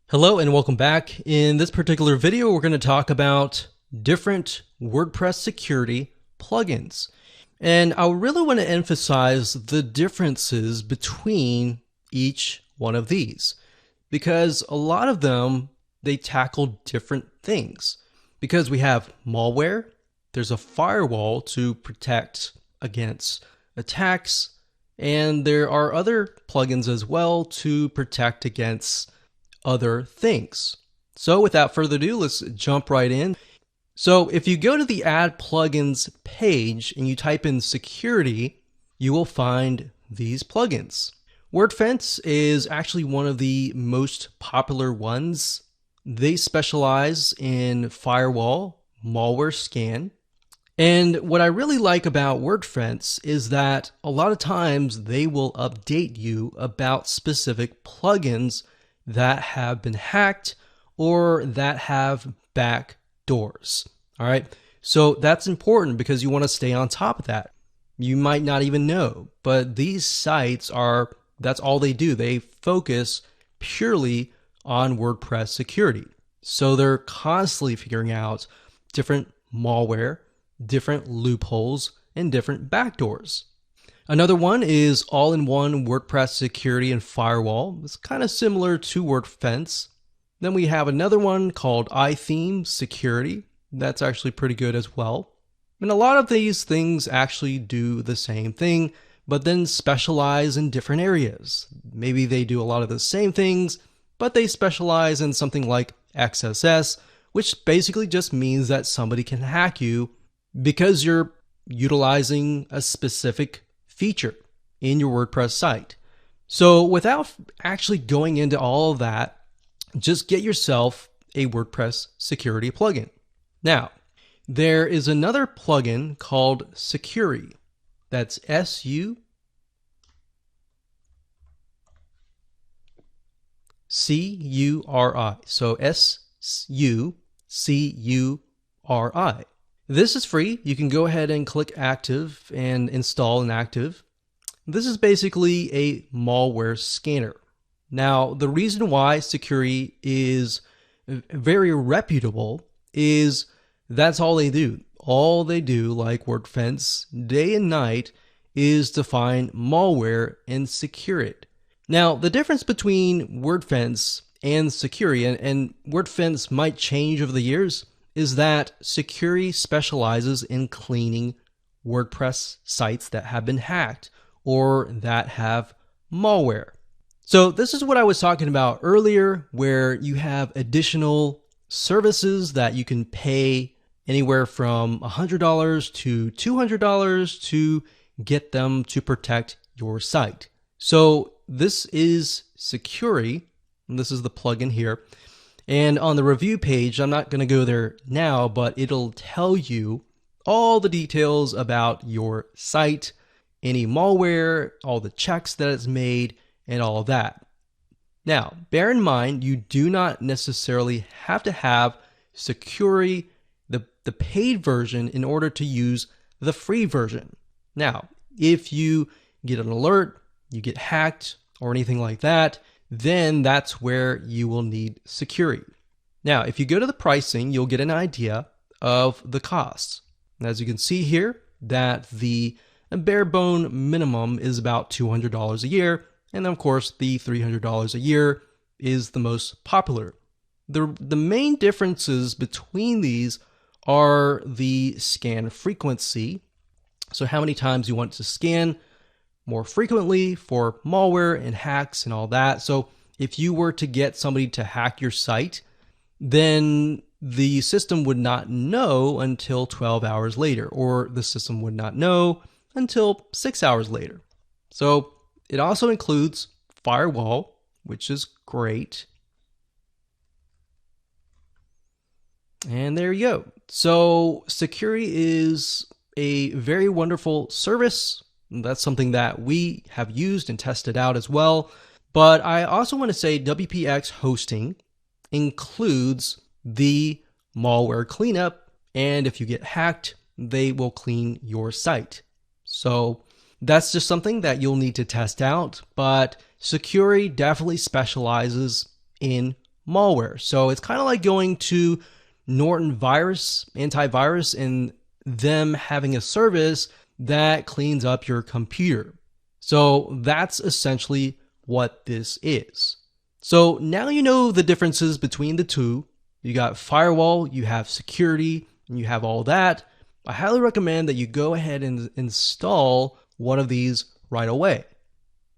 Hello and welcome back. In this particular video, we're going to talk about different WordPress security plugins. And I really want to emphasize the differences between each one of these because a lot of them, they tackle different things. Because we have malware, there's a firewall to protect against attacks, and there are other plugins as well to protect against other things. So without further ado, let's jump right in. So if you go to the Add Plugins page and you type in security, you will find these plugins. WordFence is actually one of the most popular ones. They specialize in firewall, malware scan. And what I really like about WordFence is that a lot of times they will update you about specific plugins that have been hacked or that have back doors. All right. So that's important because you want to stay on top of that. You might not even know, but these sites that's all they do. They focus purely on WordPress security. So they're constantly figuring out different malware, different loopholes, and different backdoors. Another one is all-in-one WordPress security and firewall. It's kind of similar to WordFence. Then we have another one called iTheme Security. That's actually pretty good as well. And a lot of these things actually do the same thing, but then specialize in different areas. Maybe they do a lot of the same things, but they specialize in something like XSS, which basically just means that somebody can hack you because you're utilizing a specific feature in your WordPress site. So without actually going into all of that, just get yourself a WordPress security plugin. Now, there is another plugin called Securi. That's SUCURI. So SUCURI. This is free. You can go ahead and click active and install an active. This is basically a malware scanner. Now, the reason why Securi is very reputable is that's all they do. All they do, like WordFence, day and night, is to find malware and secure it. Now, the difference between WordFence and Securi, and WordFence might change over the years, is that Securi specializes in cleaning WordPress sites that have been hacked or that have malware. So this is what I was talking about earlier, where you have additional services that you can pay anywhere from $100 to $200 to get them to protect your site. So this is Securi, and this is the plugin here. And on the review page, I'm not going to go there now, but it'll tell you all the details about your site, any malware, all the checks that it's made, and all of that. Now, bear in mind, you do not necessarily have to have Securi, the paid version, in order to use the free version. Now, if you get an alert, you get hacked, or anything like that, then that's where you will need Securi. Now, if you go to the pricing, you'll get an idea of the costs. As you can see here, that the bare bone minimum is about $200 a year, and of course, the $300 a year is the most popular. The main differences between these are the scan frequency, so how many times you want to scan more frequently for malware and hacks and all that. So if you were to get somebody to hack your site, then the system would not know until 12 hours later, or the system would not know until 6 hours later. So it also includes firewall, which is great. And there you go. So Securi is a very wonderful service. That's something that we have used and tested out as well. But I also want to say WPX hosting includes the malware cleanup. And if you get hacked, they will clean your site. So that's just something that you'll need to test out. But Securi definitely specializes in malware. So it's kind of like going to Norton Virus, antivirus, and them having a service that cleans up your computer. So that's essentially what this is. So now you know the differences between the two. You got firewall, you have security, and you have all that. I highly recommend that you go ahead and install one of these right away.